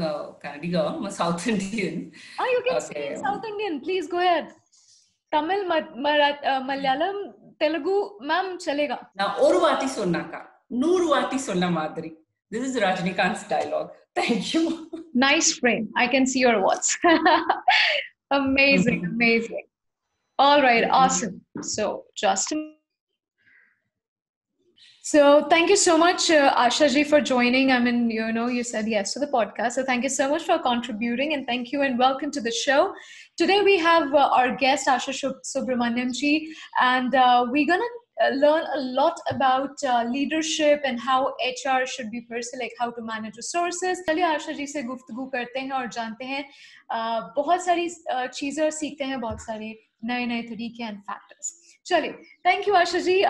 Kannadi girl. I'm a South Indian. You can Okay. speak South Indian. Please go ahead. Tamil, Malayalam, Telugu, ma'am, chalega. Now, oru vaati sonnaka, nooru vaati sonna madri. This is Rajnikant's dialogue. Thank you. Nice frame. I can see your words. Amazing, amazing. All right, awesome. So, So thank you so much, Asha ji, for joining. I mean, you said yes to the podcast. So thank you so much for contributing, and thank you and welcome to the show. Today we have our guest, Asha Subramaniam ji, and we're going to learn a lot about leadership and how HR should be pursued, like how to manage resources. चलिए आशा जी से गुफ्तगू करते हैं और जानते हैं बहुत सारी चीजें और सीखते हैं बहुत सारे नए तरीके and factors. चलिए, thank you Asha ji.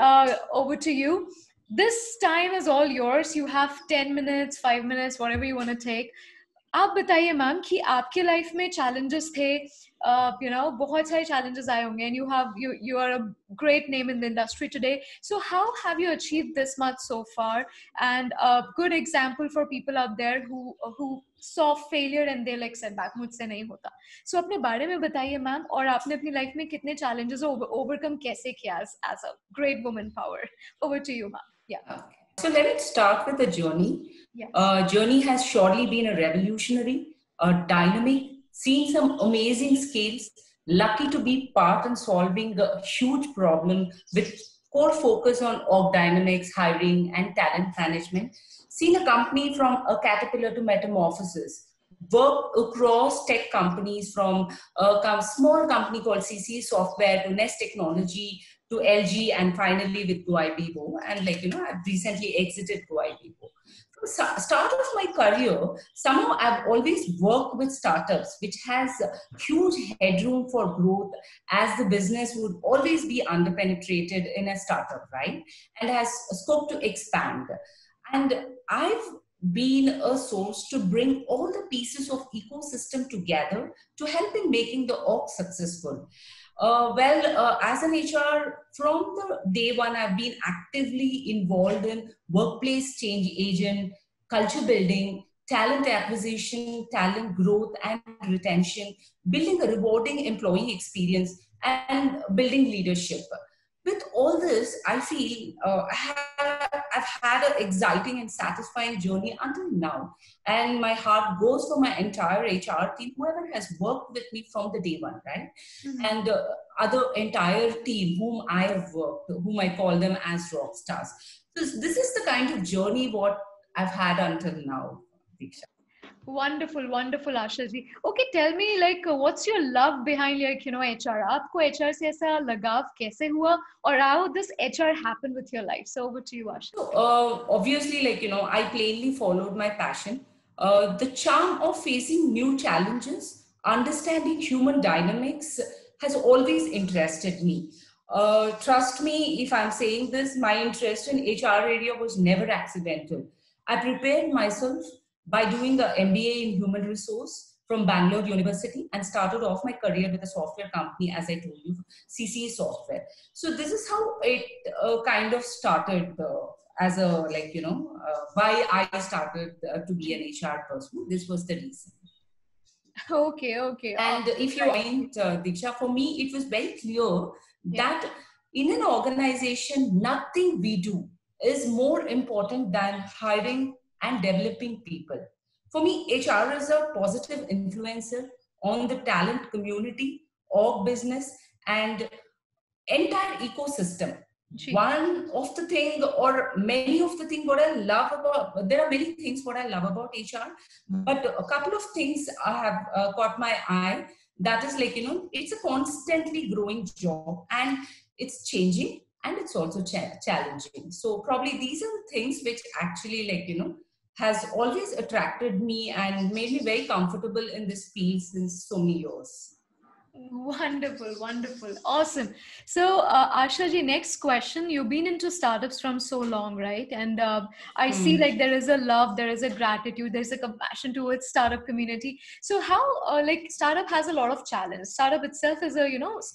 Over to you. This time is all yours. You have 10 minutes, 5 minutes, whatever you want to take. आप बताइए मैम कि आपके लाइफ में challenges थे, बहुत सारे challenges आए होंगे, and you are a great name in the industry today. So how have you achieved this much so far? And a good example for people out there who saw failure and they like setback, मुझसे नहीं होता. So अपने बारे में बताइए ma'am, और आपने अपनी लाइफ में कितने challenges overcome कैसे किया as a great woman power. Over to you, ma'am. Yeah. Okay. So let's start with the journey. Yeah. Journey has surely been a revolutionary, dynamic, seen some amazing scales, lucky to be part in solving a huge problem with core focus on org dynamics, hiring, and talent management. Seen a company from a caterpillar to metamorphosis, work across tech companies from a small company called CC Software to Nest Technology to LG, and finally with Goibibo. And I've recently exited Goibibo. From start of my career, somehow I've always worked with startups, which has huge headroom for growth, as the business would always be underpenetrated in a startup, right? And has scope to expand. And I've been a source to bring all the pieces of ecosystem together to help in making the org successful. As an HR, from the day one, I've been actively involved in workplace change agent, culture building, talent acquisition, talent growth and retention, building a rewarding employee experience, and building leadership. With all this, I feel I've had an exciting and satisfying journey until now. And my heart goes for my entire HR team, whoever has worked with me from the day one, right? Mm-hmm. And other entire team whom I have worked, whom I call them as rock stars. So this is the kind of journey what I've had until now, Diksha. Wonderful, wonderful, Asha ji. Okay, tell me, what's your love behind, HR? आपको HR से ऐसा लगाव कैसे हुआ, or how this HR happened with your life? So over to you, Asha. So, obviously, I plainly followed my passion. The charm of facing new challenges, understanding human dynamics has always interested me. Trust me, if I'm saying this, my interest in HR area was never accidental. I prepared myself by doing an MBA in human resource from Bangalore University and started off my career with a software company, as I told you, CC Software. So this is how it kind of started as a, why I started to be an HR person. This was the reason. Okay. And if you mind, Diksha, for me, it was very clear that in an organization, nothing we do is more important than hiring and developing people. For me, HR is a positive influencer on the talent community, org business, and entire ecosystem. One of the thing, or many of the things what I love about, there are many things what I love about HR, but a couple of things I have caught my eye. That is it's a constantly growing job and it's changing and it's also challenging. So probably these are the things which actually has always attracted me and made me very comfortable in this field since so many years. Wonderful. Awesome. So, Asha ji, next question. You've been into startups from so long, right? And I see there is a love, there is a gratitude, there's a compassion towards startup community. So how, startup has a lot of challenge. Startup itself is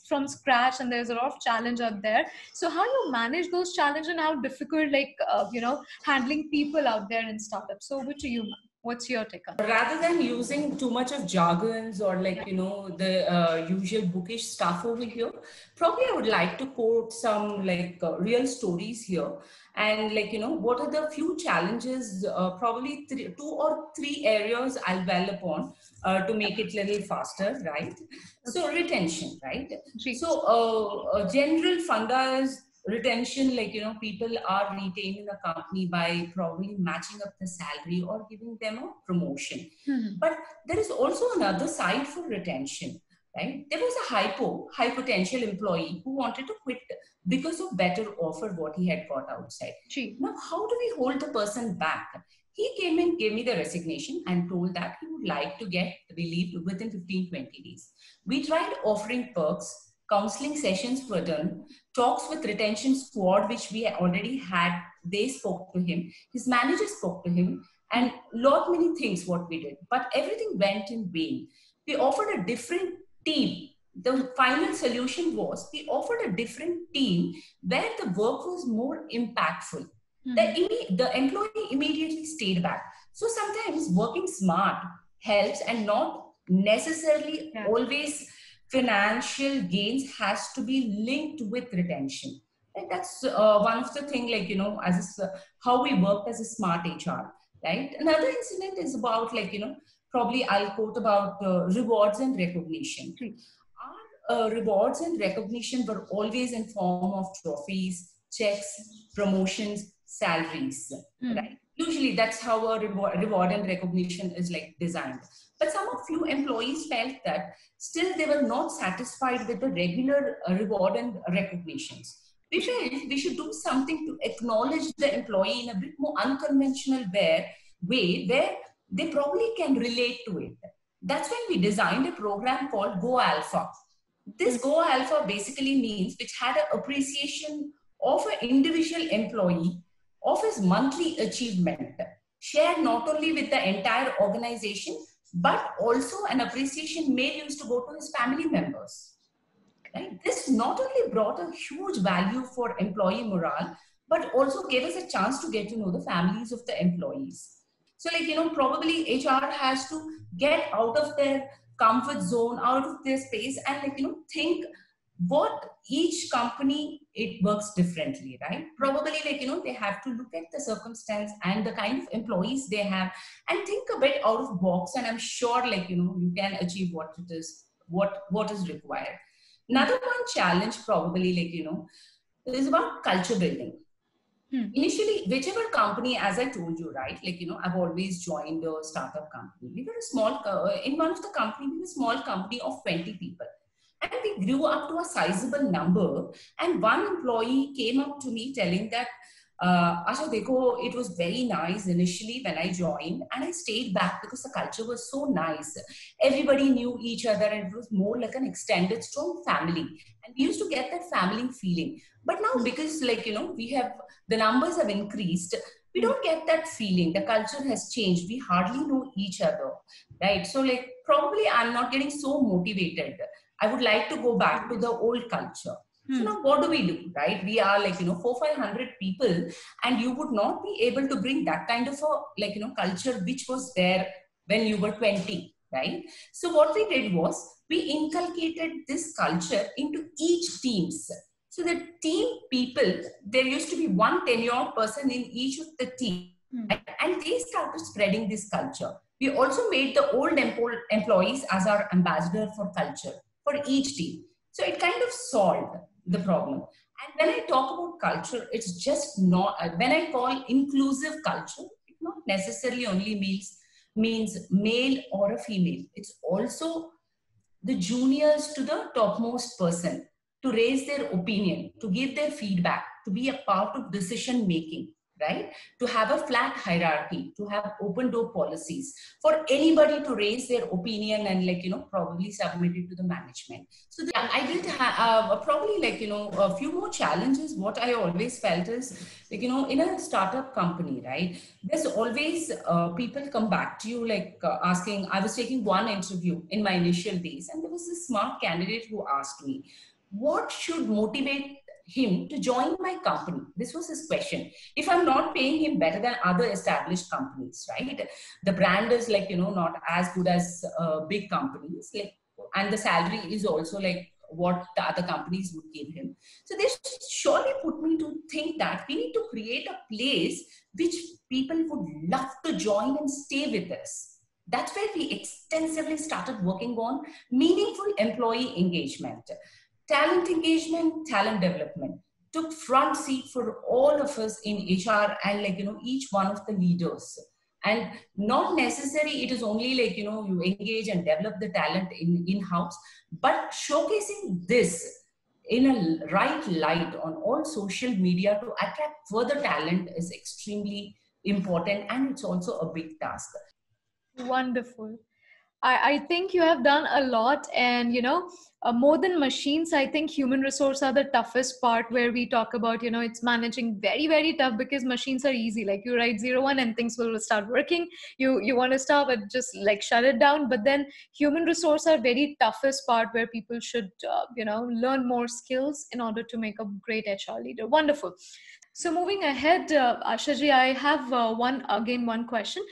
from scratch and there's a lot of challenge out there. So how you manage those challenges and how difficult, handling people out there in startups? So over to you, ma'am. What's your take on that? Rather than using too much of jargons or like, the usual bookish stuff over here, probably I would like to quote some like real stories here. And like, what are the few challenges, probably two or three areas I'll dwell upon to make it a little faster, right? So retention, right? So general funda is retention, like, people are retained in the company by probably matching up the salary or giving them a promotion. But there is also another side for retention, right? There was a high potential employee who wanted to quit because of better offer what he had got outside. Now, how do we hold the person back? He came in, gave me the resignation and told that he would like to get relieved within 15-20 days. We tried offering perks, counseling sessions were done, talks with retention squad, which we already had, they spoke to him, his manager spoke to him, and lot many things what we did, but everything went in vain. We offered a different team. The final solution was we offered a different team where the work was more impactful. The employee immediately stayed back. So sometimes working smart helps, and not necessarily always financial gains has to be linked with retention. And that's one of the thing, like, as how we work as a smart HR, right? Another incident is about, like, probably I'll quote about rewards and recognition. Our rewards and recognition were always in form of trophies, checks, promotions, salaries, right? Usually that's how a reward and recognition is like designed. But some of few employees felt that still they were not satisfied with the regular reward and recognitions. We felt we should do something to acknowledge the employee in a bit more unconventional way where they probably can relate to it. That's when we designed a program called Go Alpha. This Go Alpha basically means which had an appreciation of an individual employee of his monthly achievement, shared not only with the entire organization, but also an appreciation mail used to go to his family members. Right? This not only brought a huge value for employee morale, but also gave us a chance to get to know the families of the employees. So, like, probably HR has to get out of their comfort zone, out of their space, and, like, think what each company, it works differently, right? Probably, like, they have to look at the circumstance and the kind of employees they have and think a bit out of box. And I'm sure, like, you can achieve what it is, what is required. Another one challenge probably, like, is about culture building. Initially, whichever company, as I told you, right, like, I've always joined a startup company. We were a small, in one of the company, we were a small company of 20 people. And we grew up to a sizable number. And one employee came up to me telling that, Asha, dekho, it was very nice initially when I joined, and I stayed back because the culture was so nice. Everybody knew each other, and it was more like an extended, strong family. And we used to get that family feeling. But now, because, like, we have, the numbers have increased, we don't get that feeling. The culture has changed. We hardly know each other, right? So, like, probably I'm not getting so motivated. I would like to go back to the old culture. So now what do, right? We are like, 400-500 people, and you would not be able to bring that kind of a, like, culture which was there when you were 20, right? So what we did was we inculcated this culture into each teams. So the team people, there used to be one tenured person in each of the team, right? And they started spreading this culture. We also made the old employees as our ambassador for culture for each team. So it kind of solved the problem. And when I talk about culture, it's just not, when I call inclusive culture, it not necessarily only means male or a female. It's also the juniors to the topmost person to raise their opinion, to give their feedback, to be a part of decision making, right? To have a flat hierarchy, to have open door policies for anybody to raise their opinion and, like, probably submit it to the management. So I did have probably, like, a few more challenges. What I always felt is, like, in a startup company, right? There's always people come back to you, like, asking. I was taking one interview in my initial days, and there was this smart candidate who asked me, what should motivate him to join my company? This was his question. If I'm not paying him better than other established companies, right? The brand is like, not as good as big companies, like, and the salary is also like what the other companies would give him. So this surely put me to think that we need to create a place which people would love to join and stay with us. That's where we extensively started working on meaningful employee engagement. Talent engagement, talent development took front seat for all of us in HR and like, each one of the leaders. And not necessary, it is only like, you engage and develop the talent in-house, but showcasing this in a right light on all social media to attract further talent is extremely important, and it's also a big task. Wonderful. I think you have done a lot, and more than machines, I think human resource are the toughest part, where we talk about, it's managing very, very tough, because machines are easy. Like you write 0 1 and things will start working. You want to stop it, just like shut it down. But then human resource are very toughest part, where people should, learn more skills in order to make a great HR leader. Wonderful. So moving ahead, Ashaji, I have one question.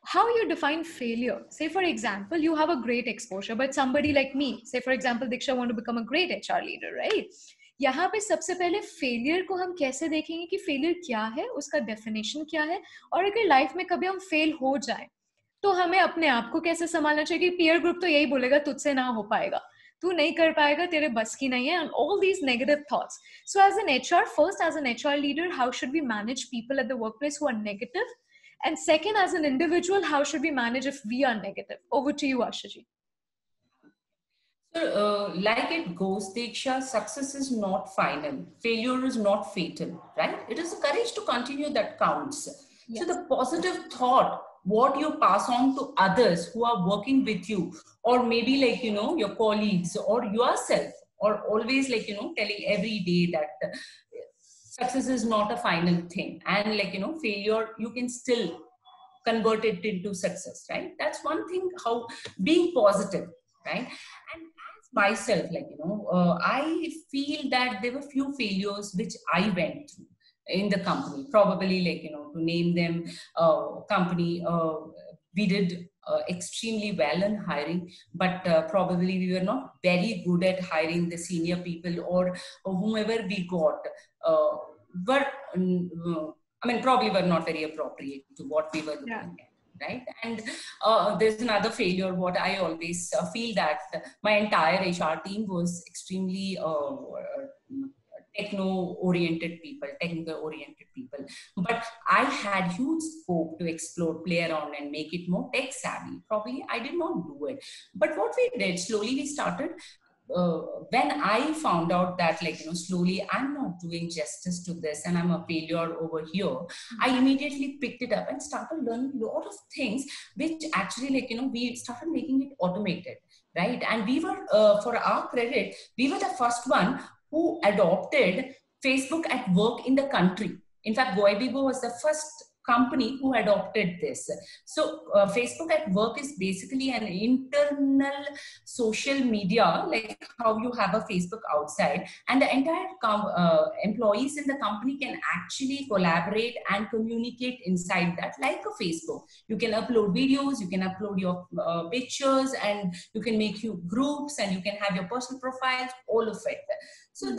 How you define failure? Say for example, you have a great exposure, but somebody like me, say for example Diksha, want to become a great HR leader, right? यहाँ पे सबसे पहले failure को हम कैसे देखेंगे कि failure क्या है, उसका डेफिनेशन क्या है, और अगर लाइफ में कभी हम फेल हो जाए तो हमें अपने आप को कैसे संभालना चाहिए? कि पीयर ग्रुप तो यही बोलेगा तुझसे ना हो पाएगा, तू नहीं कर पाएगा, तेरे बस की नहीं है, and all these negative thoughts. So as an HR, first as an HR leader, how should we manage people at the workplace who are negative? And second, as an individual, how should we manage if we are negative? Over to you, Ashaji. So, like it goes, Diksha, success is not final. Failure is not fatal, right? It is the courage to continue that counts. Yes. So the positive thought, what you pass on to others who are working with you, or maybe like, your colleagues or yourself, or always like, telling every day that success is not a final thing. And like, failure, you can still convert it into success, right? That's one thing, how being positive, right? And as myself, like, I feel that there were few failures which I went through in the company, probably like, to name them, company, we did extremely well in hiring, but probably we were not very good at hiring the senior people, or whomever we got were, probably were not very appropriate to what we were looking at. Right. And there's another failure. What I always feel that my entire HR team was extremely technical oriented people, but I had huge scope to explore, play around and make it more tech savvy. Probably I did not do it, but what we did, slowly we started, when I found out that like, slowly I'm not doing justice to this and I'm a failure over here, I immediately picked it up and started learning a lot of things, which actually like, we started making it automated, right? And we were, for our credit, we were the first one who adopted Facebook at work in the country. In fact, Goibibo was the first company who adopted this. So Facebook at work is basically an internal social media, like how you have a Facebook outside, and the entire employees in the company can actually collaborate and communicate inside that, like a Facebook. You can upload videos, you can upload your pictures, and you can make you groups, and you can have your personal profiles, all of it. So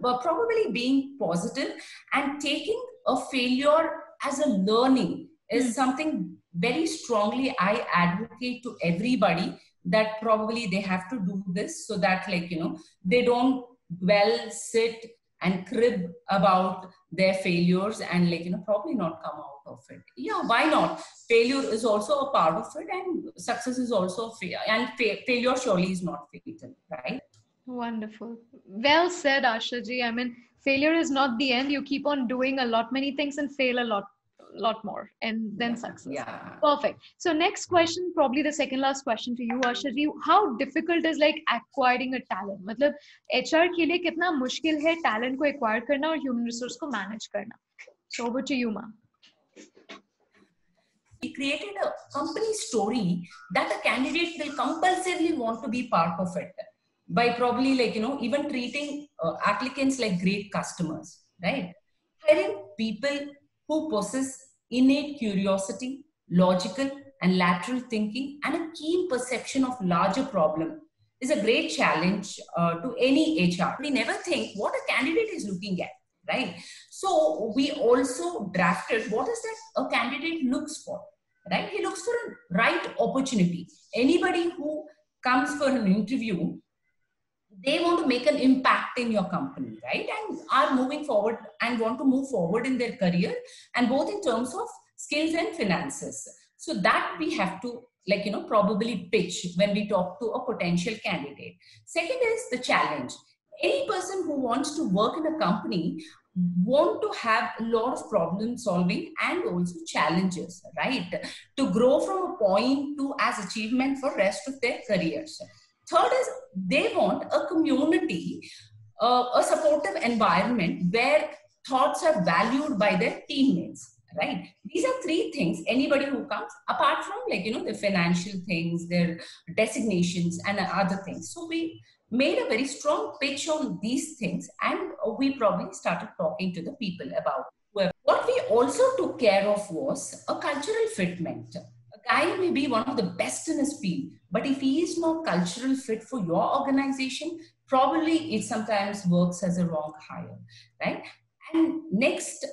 probably being positive and taking a failure as a learning is something very strongly I advocate to everybody, that probably they have to do this, so that like, they don't sit and crib about their failures and like, probably not come out of it. Yeah, why not? Failure is also a part of it, and success is also and failure surely is not fatal, right? Wonderful. Well said, Ashaji. I mean, failure is not the end. You keep on doing many things and fail a lot more, and then success. Yeah. Perfect. So next question, probably the second last question to you, Ashaji. How difficult is like acquiring a talent? मतलब HR के लिए कितना मुश्किल है talent को acquire करना और human resource को manage करना? So over to you, ma'am. We created a company story that a candidate will compulsively want to be part of it. by probably like, even treating applicants like great customers, right? Hiring people who possess innate curiosity, logical and lateral thinking, and a keen perception of larger problem is a great challenge to any HR. We never think what a candidate is looking at, right? So we also drafted what is that a candidate looks for, right? He looks for a right opportunity. Anybody who comes for an interview, they want to make an impact in your company, right? And are moving forward and want to move forward in their career, and both in terms of skills and finances. So that we have to, like, probably pitch when we talk to a potential candidate. Second is the challenge. Any person who wants to work in a company want to have a lot of problem solving and also challenges, right? To grow from a point to as achievement for rest of their careers. Third is they want a community, a supportive environment where thoughts are valued by their teammates, right? These are three things anybody who comes, apart from, like, the financial things, their designations and other things. So we made a very strong pitch on these things, and we probably started talking to the people about what we also took care of was a cultural fitment. A guy may be one of the best in his field, but if he is not cultural fit for your organization, probably it sometimes works as a wrong hire, right? And next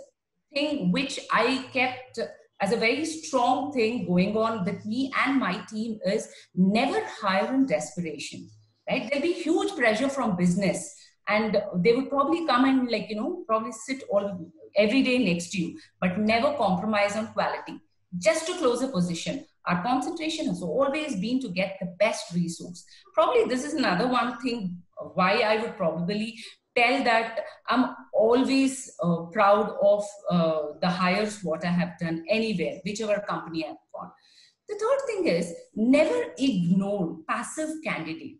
thing which I kept as a very strong thing going on with me and my team is never hire in desperation, right? There'll be huge pressure from business, and they would probably come and, like, probably sit all every day next to you, but never compromise on quality just to close a position. Our concentration has always been to get the best resource. Probably this is another one thing why I would probably tell that I'm always proud of the hires what I have done anywhere, whichever company I've gone. The third thing is never ignore passive candidate.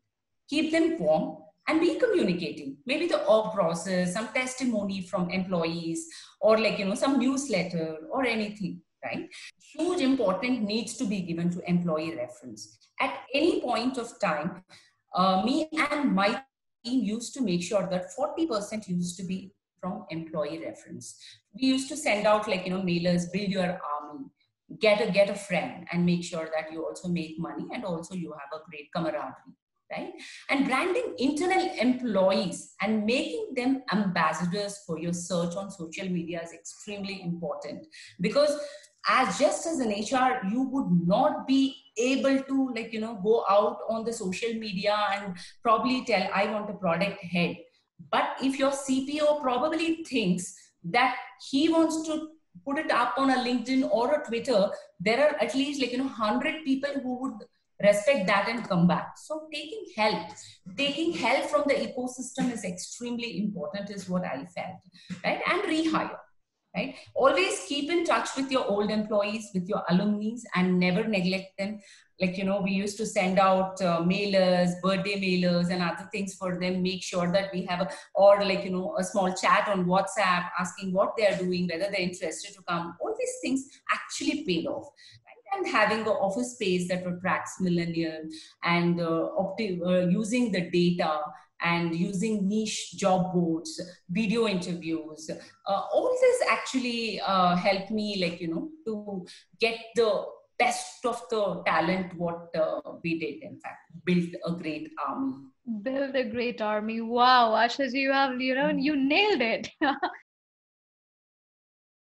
Keep them warm and be communicating. Maybe the org process, some testimony from employees, or, like, some newsletter or anything, right? Huge important needs to be given to employee reference. At any point of time, me and my team used to make sure that 40% used to be from employee reference. We used to send out, like, mailers, build your army, get a friend, and make sure that you also make money and also you have a great camaraderie, right? And branding internal employees and making them ambassadors for your search on social media is extremely important, because just as an HR, you would not be able to, like, go out on the social media and probably tell, I want a product head. But if your CPO probably thinks that he wants to put it up on a LinkedIn or a Twitter, there are at least, like, 100 people who would respect that and come back. So taking help from the ecosystem is extremely important, is what I felt, right? And rehire, right? Always keep in touch with your old employees, with your alumni, and never neglect them. Like, we used to send out mailers, birthday mailers and other things for them, make sure that we have or, like, a small chat on WhatsApp asking what they are doing, whether they're interested to come. All these things actually paid off. And having an office space that attracts millennials, and using the data and using niche job boards, video interviews, all this actually helped me, like, to get the best of the talent what we did. In fact, built a great army. Build a great army. Wow, Asha, you have, you nailed it.